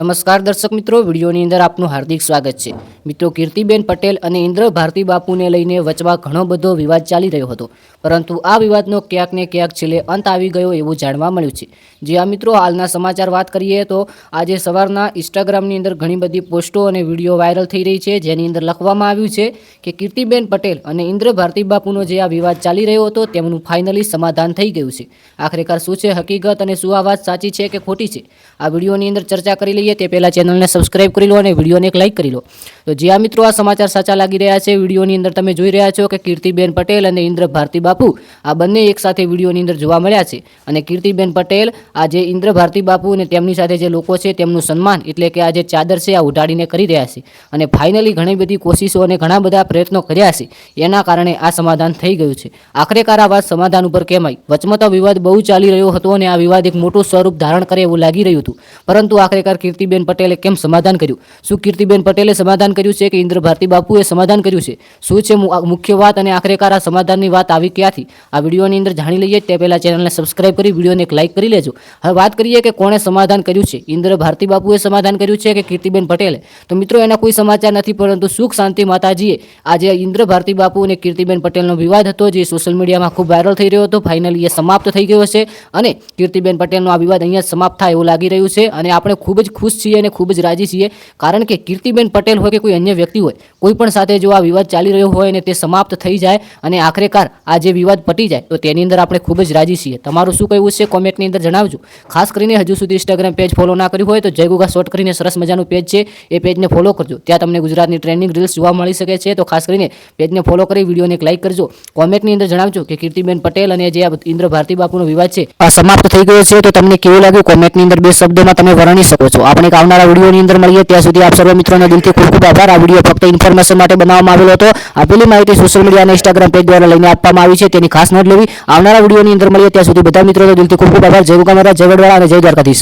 નમસ્કાર દર્શક મિત્રો, વિડીયોની અંદર આપનું હાર્દિક સ્વાગત છે। મિત્રો, કીર્તિબેન પટેલ અને ઇન્દ્ર ભારતી બાપુને લઈને વચમાં ઘણો બધો વિવાદ ચાલી રહ્યો હતો, પરંતુ આ વિવાદનો ક્યાંક ને ક્યાંક છેલ્લે અંત આવી ગયો એવું જાણવા મળ્યું છે। જે આ મિત્રો, હાલના સમાચાર વાત કરીએ તો આજે સવારના ઇન્સ્ટાગ્રામની અંદર ઘણી બધી પોસ્ટો અને વિડીયો વાયરલ થઈ રહી છે, જેની અંદર લખવામાં આવ્યું છે કે કીર્તિબેન પટેલ અને ઇન્દ્ર ભારતી બાપુનો જે આ વિવાદ ચાલી રહ્યો હતો તેમનું ફાઇનલી સમાધાન થઈ ગયું છે। આખરેકાર શું છે હકીકત અને શું આ વાત સાચી છે કે ખોટી છે, આ વિડીયોની અંદર ચર્ચા કરી લઈએ તે પહેલા ચેનલને સબસ્ક્રાઇબ કરી લો અને વિડીયોને એક લાઇક કરી લો। તો જે આ મિત્રો, આ સમાચાર સાચા લાગી રહ્યા છે। વિડીયોની અંદર તમે જોઈ રહ્યા છો કે કીર્તિબેન પટેલ અને ઇન્દ્ર ભારતી બાપુ આ બંને એકસાથે વિડીયોની અંદર જોવા મળ્યા છે અને કીર્તિબેન પટેલ આ જે ઇન્દ્ર ભારતી બાપુ અને તેમની સાથે જે લોકો છે તેમનું સન્માન એટલે કે આ જે ચાદર છે આ ઉડાડીને કરી રહ્યા છે અને ફાઇનલી ઘણી બધી કોશિશો અને ઘણા બધા પ્રયત્નો કર્યા છે, એના કારણે આ સમાધાન થઈ ગયું છે। આખરેકાર આ વાત સમાધાન ઉપર કેમ આવી? વચમાં તો વિવાદ બહુ ચાલી રહ્યો હતો અને આ વિવાદ એક મોટું સ્વરૂપ ધારણ કરે એવું લાગી રહ્યું હતું, પરંતુ આખરેકાર કીર્તિબેન પટેલે કેમ સમાધાન કર્યું? શું કીર્તિબેન પટેલે સમાધાન કર્યું છે કે ઇન્દ્ર ભારતી બાપુએ સમાધાન કર્યું છે? શું છે મુખ્ય વાત અને આખરેકાર આ સમાધાનની વાત આવી ક્યાંથી? આ વિડીયોની અંદર જાણી લઈએ તે પહેલા ચેનલને સબસ્ક્રાઇબ કરી વિડીયોને એક લાઇક કરી લેજો। હવે વાત કરીએ કે કોણે સમાધાન કર્યું છે, ઇન્દ્ર ભારતી બાપુએ સમાધાન કર્યું છે કે કીર્તિબેન પટેલે? તો મિત્રો, એના કોઈ સમાચાર નથી, પરંતુ સુખ શાંતિ માતાજીએ આજે ઇન્દ્ર ભારતી બાપુ અને કીર્તિબેન પટેલનો વિવાદ હતો જે સોશિયલ મીડિયામાં ખૂબ વાયરલ થઈ રહ્યો હતો, ફાઇનલી એ સમાપ્ત થઈ ગયો છે અને કીર્તિબેન પટેલનો આ વિવાદ અહીંયા સમાપ્ત થાય એવું લાગી રહ્યું છે અને આપણે ખૂબ જ ખુશ છીએ અને ખૂબ જ રાજી છીએ, કારણ કે કીર્તિબેન પટેલ હોય કે કોઈ અન્ય વ્યક્તિ હોય, કોઈ પણ સાથે જો આ વિવાદ ચાલી રહ્યો હોય અને તે સમાપ્ત થઈ જાય અને આખરેકાર આ જે વિવાદ પટી જાય તો તેની અંદર આપણે ખૂબ જ રાજી છીએ। તમારું શું કહેવું છે કોમેન્ટની અંદર જણાવજો। ખાસ કરીને હજુ સુધી ઇન્સ્ટાગ્રામ પેજ ફોલો ના કર્યું હોય તો જય ગુગા શોર્ટ કરીને સરસ મજાનું પેજ છે, એ પેજને ફોલો કરજો, ત્યાં તમને ગુજરાતની ટ્રેન્ડિંગ રીલ્સ જોવા મળી શકે છે। તો ખાસ કરીને પેજને ફોલો કરી વિડીયોને એક લાઇક કરજો। કોમેન્ટની અંદર જણાવજો કે કીર્તિબેન પટેલ અને જે ઇન્દ્ર ભારતી બાપુનો વિવાદ છે આ સમાપ્ત થઈ ગયો છે તો તમને કેવું લાગ્યું કોમેન્ટની અંદર બે શબ્દોમાં તમે વર્ણવી શકો છો। આપણે એક આવનારા વિડીયોની અંદર મળીએ, ત્યાં સુધી આપ સર્વ મિત્રોનો દિલથી ખૂબ ખૂબ આભાર। આ વિડીયો ફક્ત ઇન્ફોર્મેશન માટે બનાવવામાં આવેલો હતો, આપેલી માહિતી સોશિયલ મીડિયા અને ઇન્સ્ટાગ્રામ પેજ દ્વારા લઈને આપવામાં આવી છે, તેની ખાસ નોંધ લેવી। આવનારા વિડીયોની અંદર મળીએ, ત્યાં સુધી બધા મિત્રોનો દિલથી ખૂબ ખૂબ આભાર। જય ગોગા મહારાજ, જય વડવાળા અને જય દ્વારકાધીશ।